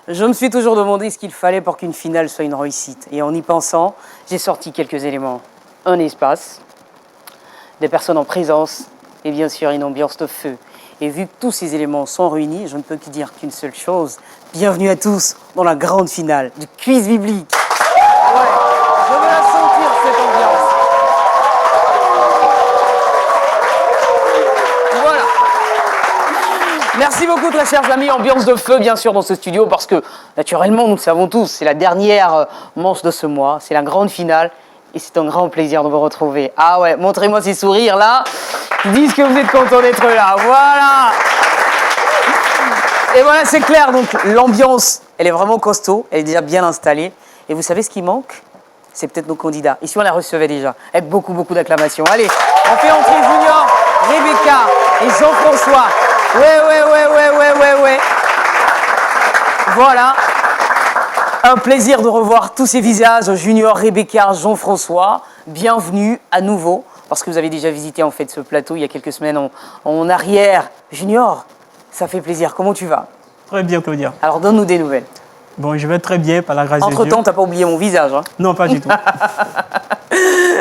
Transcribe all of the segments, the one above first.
Je me suis toujours demandé ce qu'il fallait pour qu'une finale soit une réussite. Et en y pensant, j'ai sorti quelques éléments. Un espace, des personnes en présence et bien sûr une ambiance de feu. Et vu que tous ces éléments sont réunis, je ne peux que dire qu'une seule chose. Bienvenue à tous dans la grande finale du quiz biblique. Ouais, je veux la sentir cette ambiance. Voilà. Merci beaucoup très chers amis, ambiance de feu bien sûr dans ce studio parce que naturellement nous le savons tous, c'est la dernière manche de ce mois, c'est la grande finale et c'est un grand plaisir de vous retrouver. Ah ouais, montrez-moi ces sourires là, qui disent que vous êtes contents d'être là, voilà. Et voilà, c'est clair, donc l'ambiance, elle est vraiment costaud, elle est déjà bien installée et vous savez ce qui manque? C'est peut-être nos candidats. Ici on la recevait déjà, avec beaucoup d'acclamations. Allez, on fait entrer Junior, Rebecca et Jean-François. Ouais. Voilà. Un plaisir de revoir tous ces visages, Junior, Rebecca, Jean-François. Bienvenue à nouveau, parce que vous avez déjà visité en fait ce plateau il y a quelques semaines en arrière. Junior, ça fait plaisir. Comment tu vas? Très bien, Claudia. Alors donne-nous des nouvelles. Bon, je vais très bien, par la grâce de Dieu. Entre-temps, t'as pas oublié mon visage, hein? Non, pas du tout.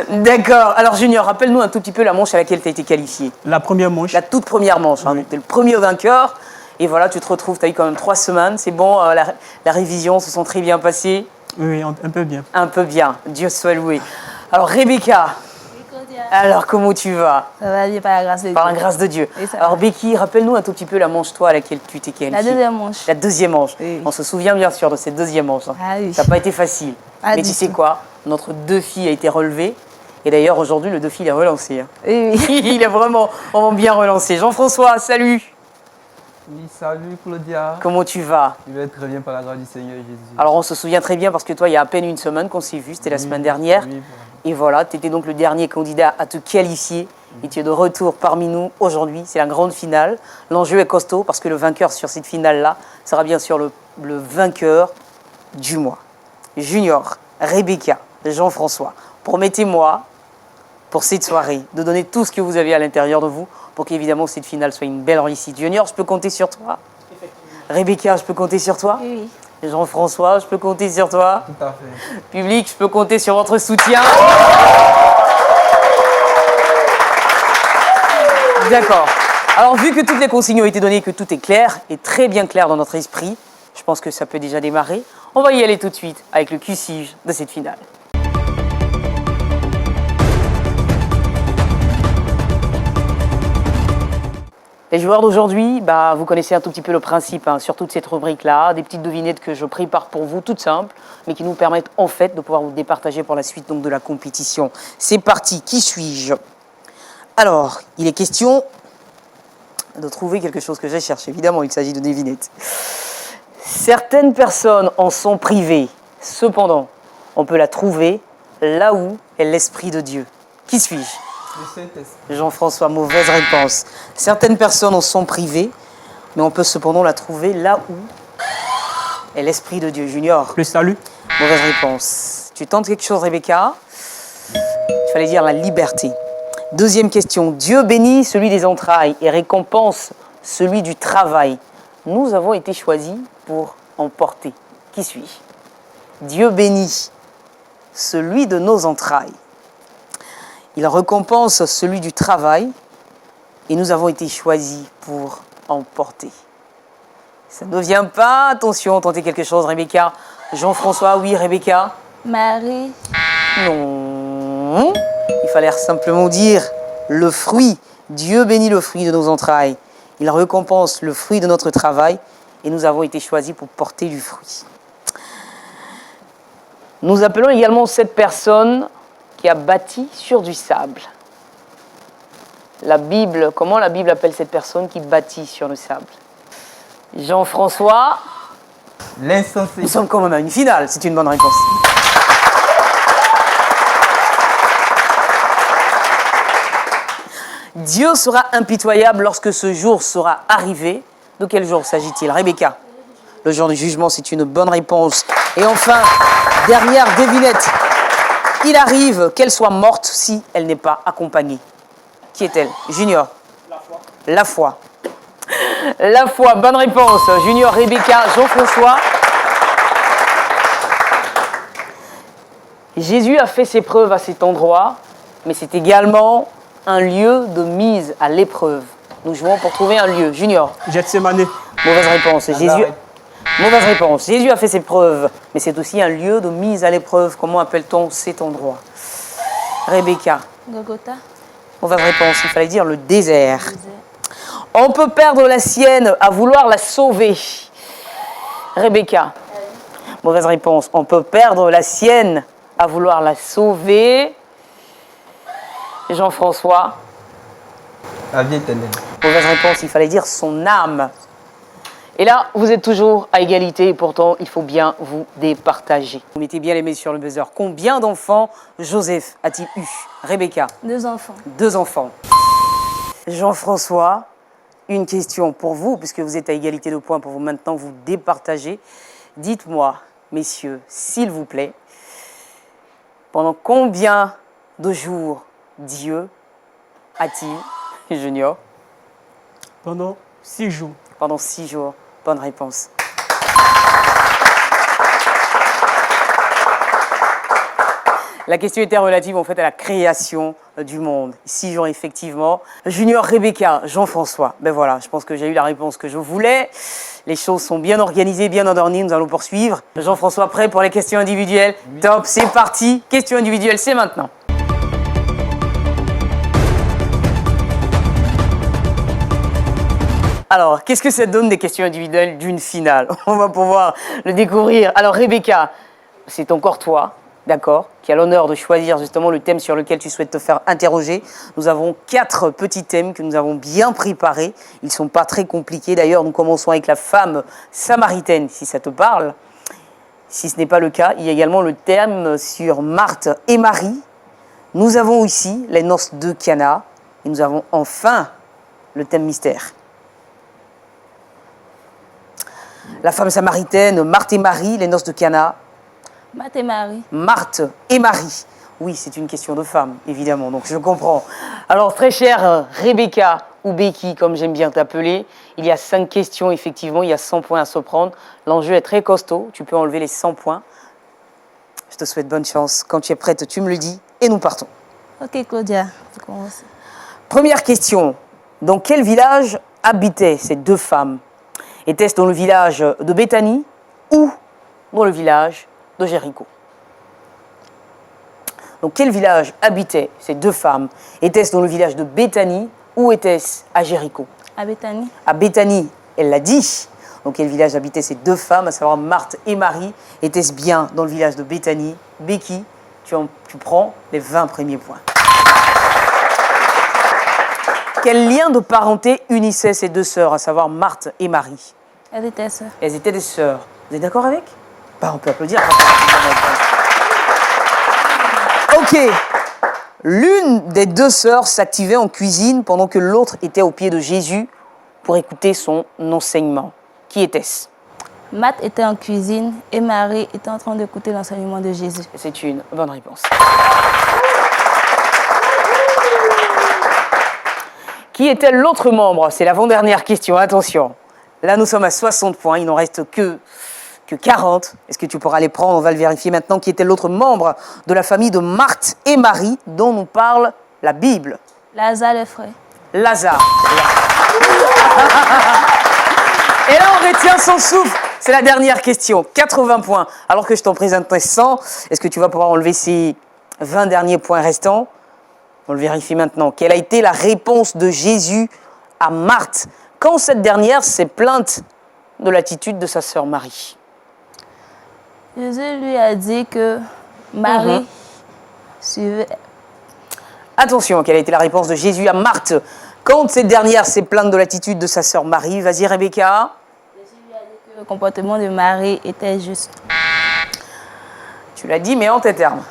D'accord. Alors Junior, rappelle-nous un tout petit peu la manche à laquelle tu as été qualifié. La première manche. La toute première manche, hein. Tu es le premier vainqueur. Et voilà, tu te retrouves, tu as eu quand même 3 semaines. C'est bon, la révision se sont très bien passées. Oui, un peu bien. Un peu bien, Dieu soit loué. Alors Rebecca, alors comment tu vas? Ça va bien par la grâce de Dieu. Par la grâce de Dieu. Oui, ça Alors va. Becky, rappelle-nous un tout petit peu la manche toi à laquelle tu t'es qualifiée. La deuxième manche. La deuxième manche. Oui. On se souvient bien sûr de cette deuxième manche. Hein. Ah oui. Ça n'a pas été facile. Ah, Mais du tu sais tout. quoi? Notre défi a été relevé. Et d'ailleurs, aujourd'hui, le défi, il est relancé. Hein. Oui. Il est vraiment bien relancé. Jean-François, salut. Oui, salut Claudia. Comment tu vas? Je vais très bien par la grâce du Seigneur Jésus. Alors, on se souvient très bien parce que toi, il y a à peine une semaine qu'on s'est vu. C'était la semaine dernière. Oui, Et voilà, tu étais donc le dernier candidat à te qualifier. Et tu es de retour parmi nous aujourd'hui. C'est la grande finale. L'enjeu est costaud parce que le vainqueur sur cette finale-là sera bien sûr le vainqueur du mois. Junior, Rebecca, Jean-François, promettez-moi, pour cette soirée, de donner tout ce que vous avez à l'intérieur de vous pour qu'évidemment cette finale soit une belle réussite. Junior, je peux compter sur toi? Rebecca, je peux compter sur toi? Oui. Jean-François, je peux compter sur toi? tout à fait. Public, je peux compter sur votre soutien? D'accord. Alors, vu que toutes les consignes ont été données, que tout est clair et très bien clair dans notre esprit, je pense que ça peut déjà démarrer. On va y aller tout de suite avec le Q-Sige de cette finale. Les joueurs d'aujourd'hui, vous connaissez un tout petit peu le principe, hein, sur toute cette rubrique-là, des petites devinettes que je prépare pour vous, toutes simples, mais qui nous permettent en fait de pouvoir vous départager pour la suite donc, de la compétition. C'est parti, qui suis-je? Alors, il est question de trouver quelque chose que j'ai cherché. Évidemment, il s'agit de devinettes. Certaines personnes en sont privées. Cependant, on peut la trouver là où est l'Esprit de Dieu. Qui suis-je? Le Saint-Esprit. Jean-François, mauvaise réponse. Certaines personnes en sont privées, mais on peut cependant la trouver là où est l'Esprit de Dieu. Junior, Le salut. mauvaise réponse. Tu tentes quelque chose, Rebecca? Il fallait dire la liberté. Deuxième question. Dieu bénit celui des entrailles et récompense celui du travail. Nous avons été choisis pour en porter. Qui suis-je? Dieu bénit celui de nos entrailles. Il récompense celui du travail et nous avons été choisis pour en porter. Ça ne vient pas. Attention, tentez quelque chose, Rebecca. Jean-François, oui, Rebecca? Marie. Non. Il fallait simplement dire le fruit. Dieu bénit le fruit de nos entrailles. Il récompense le fruit de notre travail et nous avons été choisis pour porter du fruit. Nous appelons également cette personne qui a bâti sur du sable. La Bible, comment la Bible appelle cette personne qui bâtit sur le sable? Jean-François, L'insensé. nous sommes quand même à une finale, c'est une bonne réponse. Dieu sera impitoyable lorsque ce jour sera arrivé. De quel jour s'agit-il? Rebecca? Le jour du jugement, c'est une bonne réponse. Et enfin, dernière devinette. Il arrive qu'elle soit morte si elle n'est pas accompagnée. Qui est-elle? Junior? La foi. La foi. La foi, bonne réponse. Junior, Rebecca, Jean-François. Jésus a fait ses preuves à cet endroit, mais c'est également un lieu de mise à l'épreuve. Nous jouons pour trouver un lieu. Junior. Gethsemane. Mauvaise réponse. Mauvaise réponse. Jésus a fait ses preuves, mais c'est aussi un lieu de mise à l'épreuve. Comment appelle-t-on cet endroit? Rebecca. Golgotha. Mauvaise réponse. Il fallait dire le désert. Désert. On peut perdre la sienne à vouloir la sauver. Rebecca. Mauvaise réponse. On peut perdre la sienne à vouloir la sauver. Jean-François. La vie éternelle. Mauvaise réponse. Il fallait dire son âme. Et là, vous êtes toujours à égalité et pourtant, il faut bien vous départager. Vous mettez bien les mains sur le buzzer. Combien d'enfants Joseph a-t-il eu? Rebecca. 2 enfants. 2 enfants. Jean-François, une question pour vous, puisque vous êtes à égalité de points pour vous maintenant vous départager. Dites-moi, messieurs, s'il vous plaît, pendant combien de jours Dieu a-t-il, Junior? Pendant 6 jours. Pendant 6 jours. Bonne réponse. La question était relative en fait à la création du monde. 6 jours effectivement. Junior, Rebecca, Jean-François. Ben voilà, je pense que j'ai eu la réponse que je voulais. Les choses sont bien organisées, bien endormies. Nous allons poursuivre. Jean-François, prêt pour les questions individuelles? Oui. Top, c'est parti. Question individuelle, c'est maintenant. Alors, qu'est-ce que ça donne des questions individuelles d'une finale? On va pouvoir le découvrir. Alors, Rebecca, c'est encore toi, d'accord, qui a l'honneur de choisir justement le thème sur lequel tu souhaites te faire interroger. Nous avons 4 petits thèmes que nous avons bien préparés. Ils ne sont pas très compliqués. D'ailleurs, nous commençons avec la femme samaritaine, si ça te parle. Si ce n'est pas le cas, il y a également le thème sur Marthe et Marie. Nous avons aussi les noces de Cana. Et nous avons enfin le thème mystère. La femme samaritaine, Marthe et Marie, les noces de Cana. Marthe et Marie. Marthe et Marie. Oui, c'est une question de femme, évidemment, donc je comprends. Alors, très chère Rebecca, ou Becky, comme j'aime bien t'appeler, il y a 5 questions, effectivement, il y a 100 points à se prendre. L'enjeu est très costaud, tu peux enlever les 100 points. Je te souhaite bonne chance. Quand tu es prête, tu me le dis et nous partons. Ok, Claudia, je commence. Première question. Dans quel village habitaient ces 2 femmes? Était-ce dans le village de Béthanie ou dans le village de Jéricho? Donc, quel village habitaient ces 2 femmes? Était-ce dans le village de Béthanie ou était-ce à Jéricho? À Béthanie. À Béthanie, elle l'a dit. Donc, quel village habitaient ces 2 femmes, à savoir Marthe et Marie? Était-ce bien dans le village de Béthanie? Becky, tu prends les 20 premiers points. Quel lien de parenté unissait ces 2 sœurs, à savoir Marthe et Marie? Elles étaient sœurs. Elles étaient des sœurs. Vous êtes d'accord avec? Bah, on peut applaudir. Ok. L'une des 2 sœurs s'activait en cuisine pendant que l'autre était au pied de Jésus pour écouter son enseignement. Qui était-ce? Marthe était en cuisine et Marie était en train d'écouter l'enseignement de Jésus. C'est une bonne réponse. Qui était l'autre membre? C'est l'avant-dernière question, attention. Là, nous sommes à 60 points, il n'en reste que 40. Est-ce que tu pourras les prendre? On va le vérifier maintenant. Qui était l'autre membre de la famille de Marthe et Marie dont nous parle la Bible? Lazare le frère. Lazare. Et là, on retient son souffle. C'est la dernière question. 80 points. Alors que je t'en présente 100, est-ce que tu vas pouvoir enlever ces 20 derniers points restants? On le vérifie maintenant. Quelle a été la réponse de Jésus à Marthe quand cette dernière s'est plainte de l'attitude de sa sœur Marie? Jésus lui a dit que Marie suivait. Attention, quelle a été la réponse de Jésus à Marthe quand cette dernière s'est plainte de l'attitude de sa sœur Marie? Vas-y, Rebecca. Jésus lui a dit que le comportement de Marie était juste. Tu l'as dit, mais en tes termes.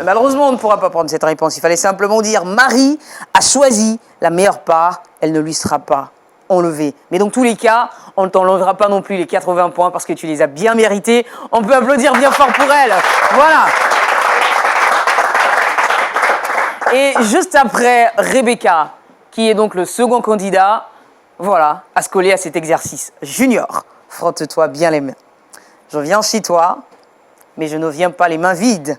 Malheureusement, on ne pourra pas prendre cette réponse. Il fallait simplement dire Marie a choisi la meilleure part, elle ne lui sera pas enlevée. Mais dans tous les cas, on ne t'enlèvera pas non plus les 80 points parce que tu les as bien mérités. On peut applaudir bien fort pour elle. Voilà. Et juste après, Rebecca, qui est donc le second candidat, voilà, à se coller à cet exercice. Junior, frotte-toi bien les mains. Je viens chez toi, mais je ne viens pas les mains vides.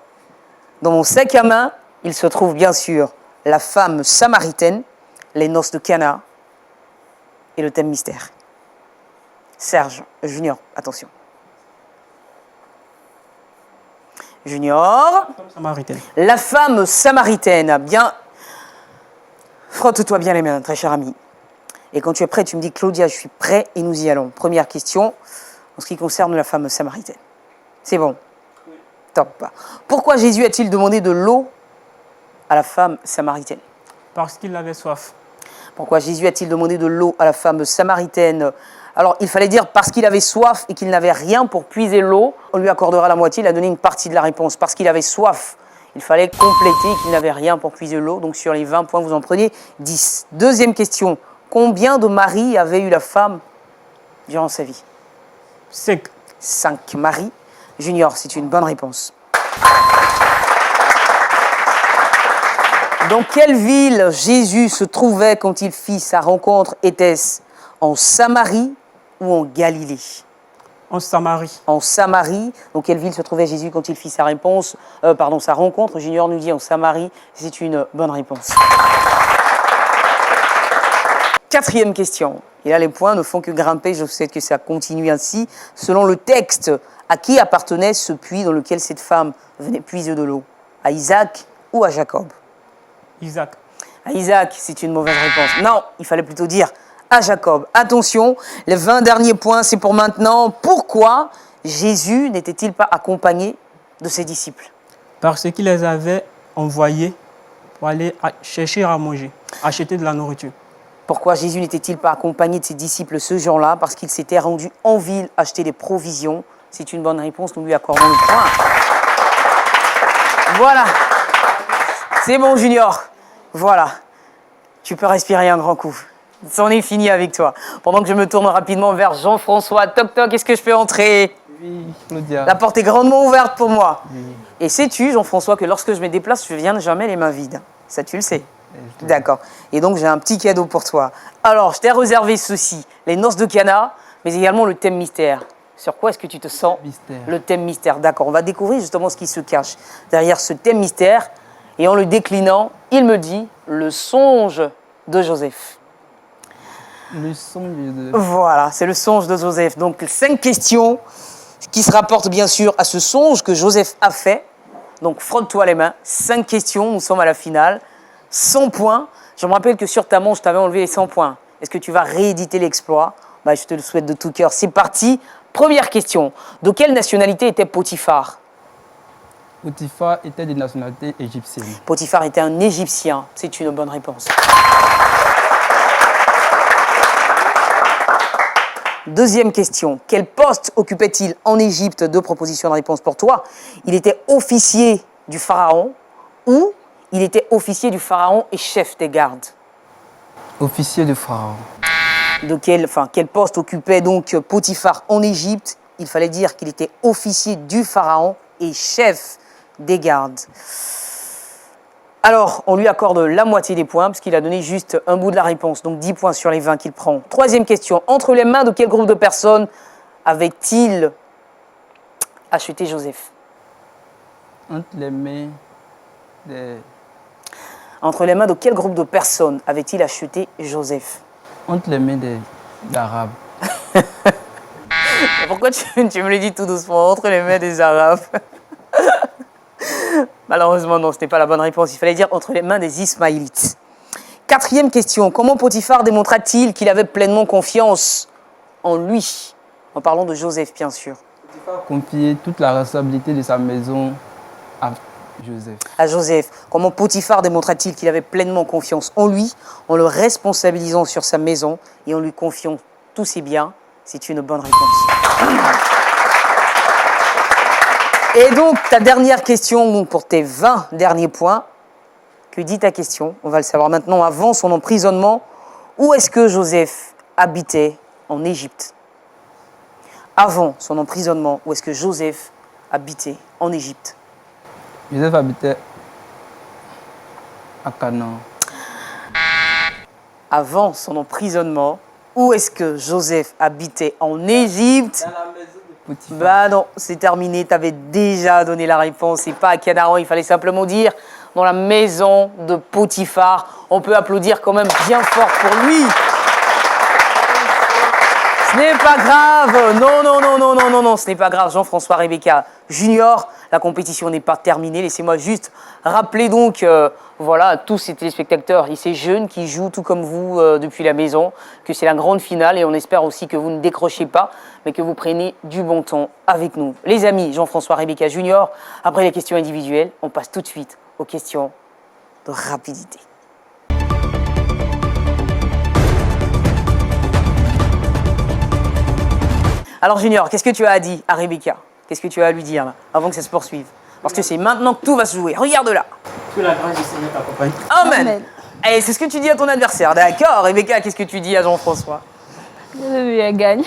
Dans mon sac à main, il se trouve bien sûr la femme samaritaine, les noces de Cana et le thème mystère. Serge, Junior, attention. Junior. Femme samaritaine. La femme samaritaine. Bien. Frotte-toi bien les mains, très cher ami. Et quand tu es prêt, tu me dis Claudia, je suis prêt et nous y allons. Première question en ce qui concerne la femme samaritaine. C'est bon? Oui. Top. Pourquoi Jésus a-t-il demandé de l'eau à la femme samaritaine? Parce qu'il avait soif. Pourquoi Jésus a-t-il demandé de l'eau à la femme samaritaine? Alors, il fallait dire parce qu'il avait soif et qu'il n'avait rien pour puiser l'eau, on lui accordera la moitié, il a donné une partie de la réponse. Parce qu'il avait soif, il fallait compléter qu'il n'avait rien pour puiser l'eau. Donc, sur les 20 points, vous en prenez 10. Deuxième question. Combien de maris avait eu la femme durant sa vie? 5. 5 maris. Junior, c'est une bonne réponse. Dans quelle ville Jésus se trouvait quand il fit sa rencontre? Était-ce en Samarie ou en Galilée? En Samarie. En Samarie. Dans quelle ville se trouvait Jésus quand il fit sa sa rencontre? Junior nous dit en Samarie. C'est une bonne réponse. Quatrième question. Et là, les points ne font que grimper. Je sais que ça continue ainsi. Selon le texte, à qui appartenait ce puits dans lequel cette femme venait puiser de l'eau? À Isaac ou à Jacob? Isaac. À Isaac, c'est une mauvaise réponse. Non, il fallait plutôt dire à Jacob. Attention, les 20 derniers points, c'est pour maintenant. Pourquoi Jésus n'était-il pas accompagné de ses disciples? Parce qu'il les avait envoyés pour aller chercher à manger, acheter de la nourriture. Pourquoi Jésus n'était-il pas accompagné de ses disciples ce jour-là? Parce qu'il s'était rendu en ville acheter des provisions. C'est une bonne réponse, nous lui accordons le point. Voilà. C'est bon, Junior. Voilà. Tu peux respirer un grand coup. C'en est fini avec toi. Pendant que je me tourne rapidement vers Jean-François. Toc toc, est-ce que je peux entrer? Oui, Claudia. La porte est grandement ouverte pour moi. Oui. Et sais-tu, Jean-François, que lorsque je me déplace, je ne viens jamais les mains vides. Ça, tu le sais. D'accord. Et donc, j'ai un petit cadeau pour toi. Alors, je t'ai réservé ceci. Les noces de Cana, mais également le thème mystère. Sur quoi est-ce que tu te sens? Mystère. Le thème mystère. D'accord. On va découvrir justement ce qui se cache derrière ce thème mystère. Et en le déclinant, il me dit le songe de Joseph. Le songe de... Voilà, c'est le songe de Joseph. Donc, 5 questions qui se rapportent bien sûr à ce songe que Joseph a fait. Donc, frotte-toi les mains. 5 questions, nous sommes à la finale. 100 points. Je me rappelle que sur ta manche, je t'avais enlevé les 100 points. Est-ce que tu vas rééditer l'exploit? Je te le souhaite de tout cœur. C'est parti. Première question. De quelle nationalité était Potiphar? Potiphar était de nationalité égyptienne. Potiphar était un Égyptien. C'est une bonne réponse. Deuxième question. Quel poste occupait-il en Égypte? 2 propositions de réponse pour toi. Il était officier du pharaon ou il était officier du pharaon et chef des gardes. Officier de pharaon. Quel poste occupait donc Potiphar en Égypte? Il fallait dire qu'il était officier du pharaon et chef des gardes. Alors, on lui accorde la moitié des points, parce qu'il a donné juste un bout de la réponse, donc 10 points sur les 20 qu'il prend. Troisième question. Entre les mains de quel groupe de personnes avait-il acheté Joseph? Entre les mains des... Entre les mains de quel groupe de personnes avait-il acheté Joseph? Entre les mains d'Arabes. Pourquoi tu me le dis tout doucement? Entre les mains des Arabes. Malheureusement, non, ce n'est pas la bonne réponse. Il fallait dire entre les mains des Ismaélites. Quatrième question. Comment Potiphar démontra-t-il qu'il avait pleinement confiance en lui? En parlant de Joseph, bien sûr. Potiphar confiait toute la responsabilité de sa maison à Joseph. À Joseph. Comment Potiphar démontra-t-il qu'il avait pleinement confiance en lui, en le responsabilisant sur sa maison et en lui confiant tous ses biens? C'est une bonne réponse. Et donc, ta dernière question, donc pour tes 20 derniers points, que dit ta question? On va le savoir maintenant. Avant son emprisonnement, où est-ce que Joseph habitait en Égypte? Avant son emprisonnement, où est-ce que Joseph habitait en Égypte? Joseph habitait à Canaan. Avant son emprisonnement, où est-ce que Joseph habitait en Égypte? Potiphar. Bah non, c'est terminé, tu avais déjà donné la réponse. C'est pas à Canaan, il fallait simplement dire dans la maison de Potiphar. On peut applaudir quand même bien fort pour lui. Ce n'est pas grave, non, ce n'est pas grave, Jean-François Rebecca Junior, la compétition n'est pas terminée. Laissez-moi juste rappeler donc, voilà, à tous ces téléspectateurs et ces jeunes qui jouent tout comme vous depuis la maison, que c'est la grande finale et on espère aussi que vous ne décrochez pas, mais que vous preniez du bon temps avec nous. Les amis, Jean-François Rebecca Junior, après les questions individuelles, on passe tout de suite aux questions de rapidité. Alors Junior, qu'est-ce que tu as dit à Rebecca? Qu'est-ce que tu as à lui dire là, avant que ça se poursuive? Parce que c'est maintenant que tout va se jouer. Regarde là. Que la grâce du Seigneur t'accompagne. Amen. Amen. Et c'est ce que tu dis à ton adversaire. D'accord, Rebecca, qu'est-ce que tu dis à Jean-François? Le meilleur gagne.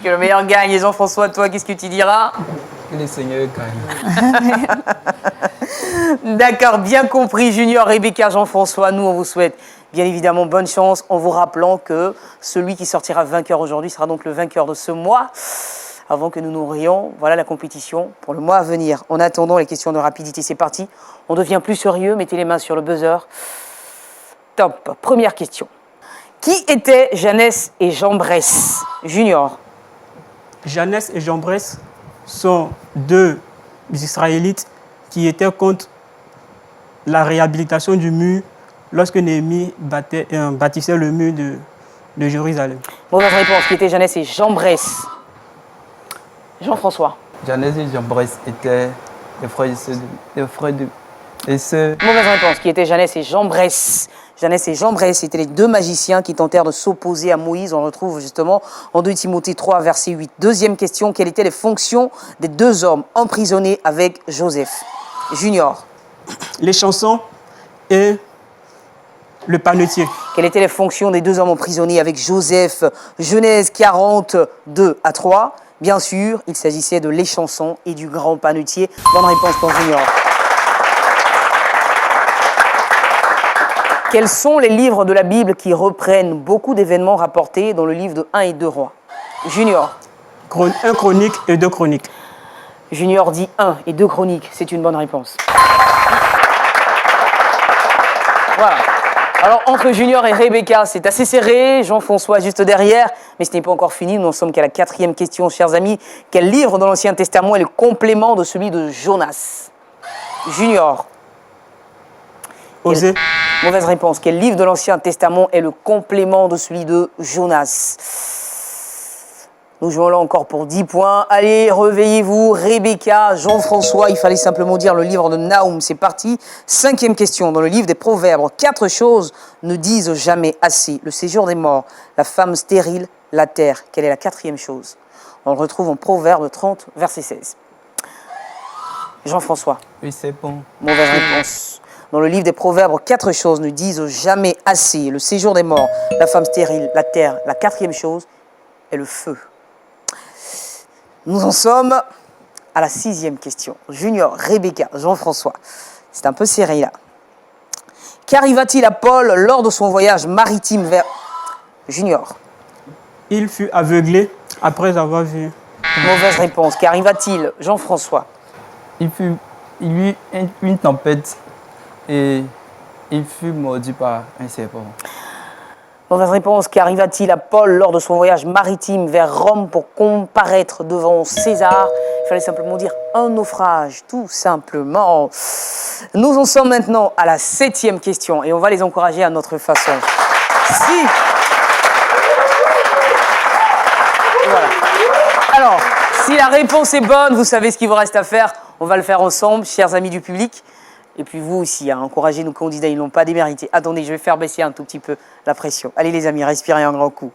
Que le meilleur gagne. Et Jean-François, toi, qu'est-ce que tu diras? Que le Seigneur gagne. D'accord, bien compris, Junior, Rebecca, Jean-François. Nous, on vous souhaite bien évidemment bonne chance en vous rappelant que celui qui sortira vainqueur aujourd'hui sera donc le vainqueur de ce mois. Avant que nous nourrions, voilà la compétition pour le mois à venir. En attendant, les questions de rapidité, c'est parti. On devient plus sérieux, mettez les mains sur le buzzer. Top, première question. Qui étaient Jeannès et Jean Bresse? Junior. Jeannès et Jean Bresse sont deux Israélites qui étaient contre la réhabilitation du mur lorsque Néhémie bâtissait le mur de Jérusalem. Mauvaise réponse. Qui étaient Jeannès et Jean Bresse? Jean-François. Jeannès et Jean Bresse étaient les frères et sœurs. Mauvaise réponse. Qui étaient Jeannès et Jean Bresse? Jeannès et Jean Bresse étaient les deux magiciens qui tentèrent de s'opposer à Moïse. On le retrouve justement en 2 Timothée 3, verset 8. Deuxième question. Quelles étaient les fonctions des deux hommes emprisonnés avec Joseph? Junior. Les chansons et le panetier. Quelles étaient les fonctions des deux hommes emprisonnés avec Joseph? Genèse 42 à 3. Bien sûr, il s'agissait de l'échanson et du grand panetier. Bonne réponse pour Junior. Quels sont les livres de la Bible qui reprennent beaucoup d'événements rapportés dans le livre de 1 et 2 rois? Junior. 1 chronique et 2 chroniques. Junior dit 1 et 2 chroniques. C'est une bonne réponse. Voilà. Alors, entre Junior et Rebecca, c'est assez serré. Jean-François juste derrière. Mais ce n'est pas encore fini. Nous n'en sommes qu'à la 4e question, chers amis. Quel livre dans l'Ancien Testament est le complément de celui de Jonas? Junior. Osée. Mauvaise réponse. Quel livre de l'Ancien Testament est le complément de celui de Jonas? Nous jouons là encore pour 10 points. Allez, réveillez-vous. Rebecca, Jean-François, il fallait simplement dire le livre de Naoum. C'est parti. 5e question. Dans le livre des Proverbes, 4 choses ne disent jamais assez. Le séjour des morts, la femme stérile, la terre. Quelle est la 4e chose? On le retrouve en Proverbe 30, verset 16. Jean-François. Oui, c'est bon. Mauvaise réponse. Dans le livre des Proverbes, 4 choses ne disent jamais assez. Le séjour des morts, la femme stérile, la terre. La 4e chose est le feu. Nous en sommes à la 6e question. Junior, Rebecca, Jean-François. C'est un peu serré là. Qu'arriva-t-il à Paul lors de son voyage maritime vers... Junior. Il fut aveuglé après avoir vu. Mauvaise réponse. Qu'arriva-t-il, Jean-François? Il y eut une tempête et il fut mordu par un serpent. Mauvaise réponse. Qu'arriva-t-il à Paul lors de son voyage maritime vers Rome pour comparaître devant César? Il fallait simplement dire un naufrage, tout simplement. Nous en sommes maintenant à la 7e question et on va les encourager à notre façon. Si. Voilà. Alors, si la réponse est bonne, vous savez ce qu'il vous reste à faire. On va le faire ensemble, chers amis du public. Et puis vous aussi, encouragez nos candidats, ils n'ont pas démérité. Attendez, je vais faire baisser un tout petit peu la pression. Allez les amis, respirez un grand coup.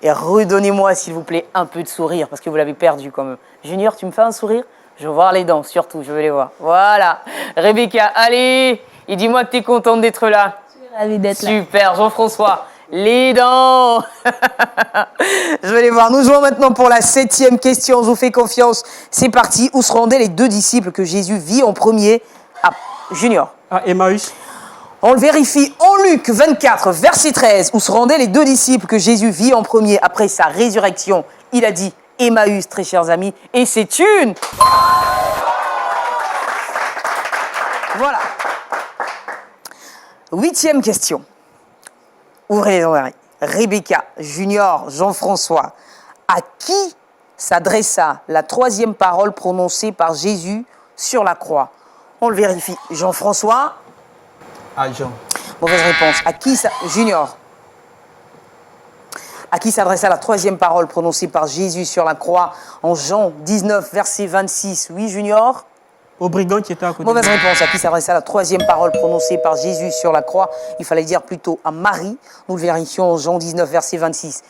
Et redonnez-moi, s'il vous plaît, un peu de sourire, parce que vous l'avez perdu quand même. Junior, tu me fais un sourire? Je veux voir les dents, surtout, je veux les voir. Voilà. Rebecca, allez, et dis-moi que tu es contente d'être là. Je suis ravie d'être là. Super, Jean-François. Les dents. Je vais les voir. Nous jouons maintenant pour la 7e question. Je vous fais confiance. C'est parti. Où se rendaient les 2 disciples que Jésus vit en premier? Junior. À Emmaüs. On le vérifie en Luc 24, verset 13, où se rendaient les 2 disciples que Jésus vit en premier après sa résurrection. Il a dit, Emmaüs, très chers amis. Et c'est une... Voilà. 8e question. Ouvrez les oreilles. Rebecca, Junior, Jean-François. À qui s'adressa la 3e parole prononcée par Jésus sur la croix? On le vérifie. Jean-François. À Jean. Mauvaise réponse. À qui ça... Junior. À qui s'adressa la 3e parole prononcée par Jésus sur la croix en Jean 19, verset 26? Oui, Junior. Au brigand qui était à côté. Mauvaise réponse. À qui s'adressa la 3e parole prononcée par Jésus sur la croix? Il fallait dire plutôt à Marie. Nous le vérifions en Jean 19, verset 26.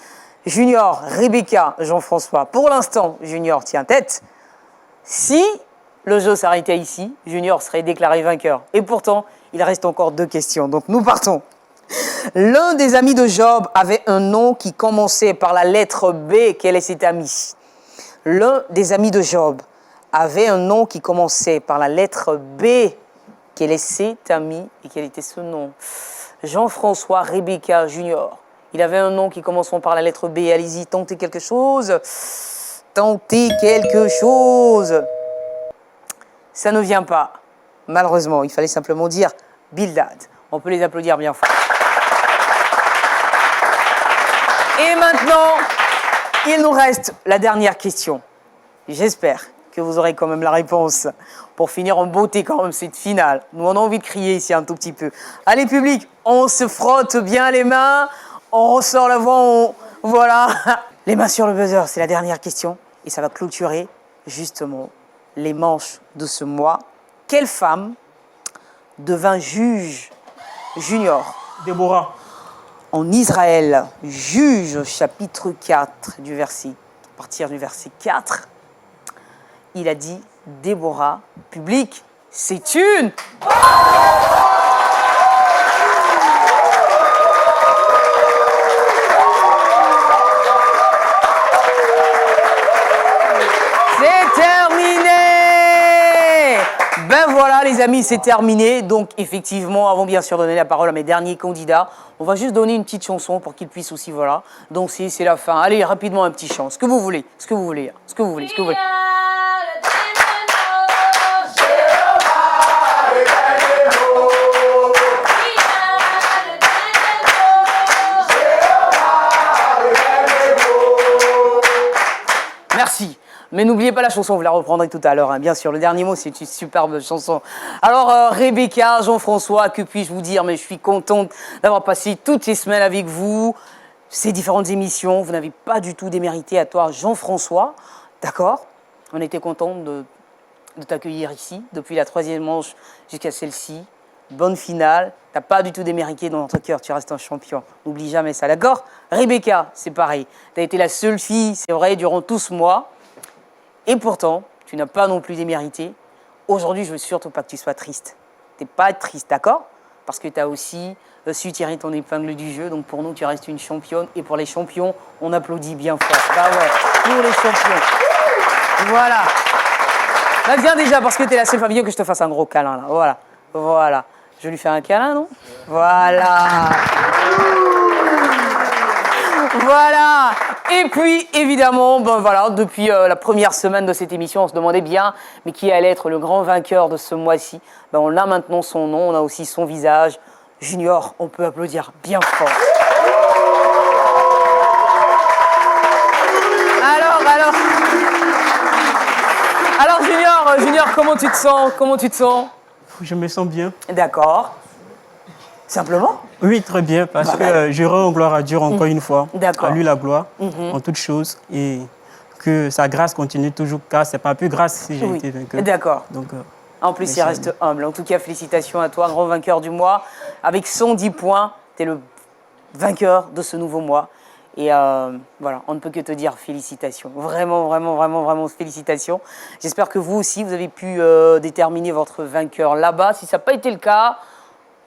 Junior, Rebecca, Jean-François. Pour l'instant, Junior tient tête. Si le jeu s'arrêtait ici, Junior serait déclaré vainqueur. Et pourtant, il reste encore 2 questions. Donc nous partons. L'un des amis de Job avait un nom qui commençait par la lettre B. Quel est cet ami? L'un des amis de Job avait un nom qui commençait par la lettre B. Quel est cet ami et quel était ce nom? Jean-François, Rebecca, Junior. Il avait un nom qui commençait par la lettre B. Allez-y, tentez quelque chose. Tentez quelque chose. Ça ne vient pas. Malheureusement, il fallait simplement dire Bildad. On peut les applaudir bien fort. Et maintenant, il nous reste la dernière question. J'espère que vous aurez quand même la réponse pour finir en beauté quand même cette finale. Nous, on a envie de crier ici un tout petit peu. Allez, public, on se frotte bien les mains, on ressort la voix, voilà. Les mains sur le buzzer, c'est la dernière question. Et ça va clôturer, justement, les manches de ce mois. Quelle femme devint juge junior Déborah. en Israël? Juge, chapitre 4, à partir du verset 4. Il a dit Déborah, public, c'est une... C'est terminé! Ben voilà les amis, c'est terminé. Donc effectivement, avant bien sûr de donner la parole à mes derniers candidats, on va juste donner une petite chanson pour qu'ils puissent aussi, voilà. Donc c'est la fin. Allez, rapidement un petit chant. Ce que vous voulez, ce que vous voulez, ce que vous voulez, ce que vous voulez. Merci. Mais n'oubliez pas la chanson, vous la reprendrez tout à l'heure, hein. Bien sûr. Le dernier mot, c'est une superbe chanson. Alors, Rebecca, Jean-François, que puis-je vous dire? Mais je suis contente d'avoir passé toutes ces semaines avec vous, ces différentes émissions. Vous n'avez pas du tout démérité à toi, Jean-François. D'accord? On était contents de t'accueillir ici, depuis la 3e manche jusqu'à celle-ci. Bonne finale. T'as pas du tout démérité dans notre cœur, tu restes un champion. N'oublie jamais ça, d'accord? Rebecca, c'est pareil. Tu as été la seule fille, c'est vrai, durant tout ce mois. Et pourtant, tu n'as pas non plus démérité. Aujourd'hui, je veux surtout pas que tu sois triste. T'es pas triste, d'accord? Parce que tu as aussi su tirer ton épingle du jeu. Donc pour nous, tu restes une championne. Et pour les champions, on applaudit bien fort. Bah ouais, pour les champions. Voilà. Bah viens déjà, parce que tu es la seule femme. Viens que je te fasse un gros câlin, là. Voilà. Voilà. Je lui fais un câlin, non? Voilà. Voilà. Et puis, évidemment, ben voilà, depuis la première semaine de cette émission, on se demandait bien, mais qui allait être le grand vainqueur de ce mois-ci? Ben, on a maintenant son nom, on a aussi son visage. Junior, on peut applaudir bien fort. Alors, Junior, comment tu te sens? Comment tu te sens? Je me sens bien. D'accord. Simplement? Oui, très bien, parce que je rends gloire à Dieu encore une fois. D'accord. À lui la gloire en toutes choses et que sa grâce continue toujours, car c'est pas plus grâce si j'ai été vainqueur. D'accord. Donc, en plus, il reste humble. En tout cas, félicitations à toi, grand vainqueur du mois. Avec 110 points, tu es le vainqueur de ce nouveau mois. Et voilà, on ne peut que te dire félicitations. Vraiment, vraiment, vraiment, vraiment félicitations. J'espère que vous aussi, vous avez pu déterminer votre vainqueur là-bas. Si ça n'a pas été le cas,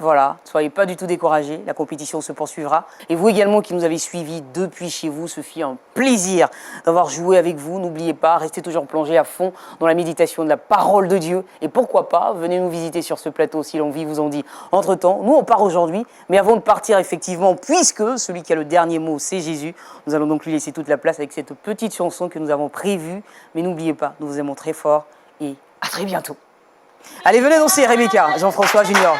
Voilà, ne soyez pas du tout découragés, la compétition se poursuivra. Et vous également qui nous avez suivis depuis chez vous, ce fut un plaisir d'avoir joué avec vous. N'oubliez pas, restez toujours plongés à fond dans la méditation de la parole de Dieu. Et pourquoi pas, venez nous visiter sur ce plateau si l'envie vous en dit. Entre-temps, nous on part aujourd'hui, mais avant de partir effectivement, puisque celui qui a le dernier mot c'est Jésus, nous allons donc lui laisser toute la place avec cette petite chanson que nous avons prévue. Mais n'oubliez pas, nous vous aimons très fort et à très bientôt. Allez, venez danser Rebecca, Jean-François Junior.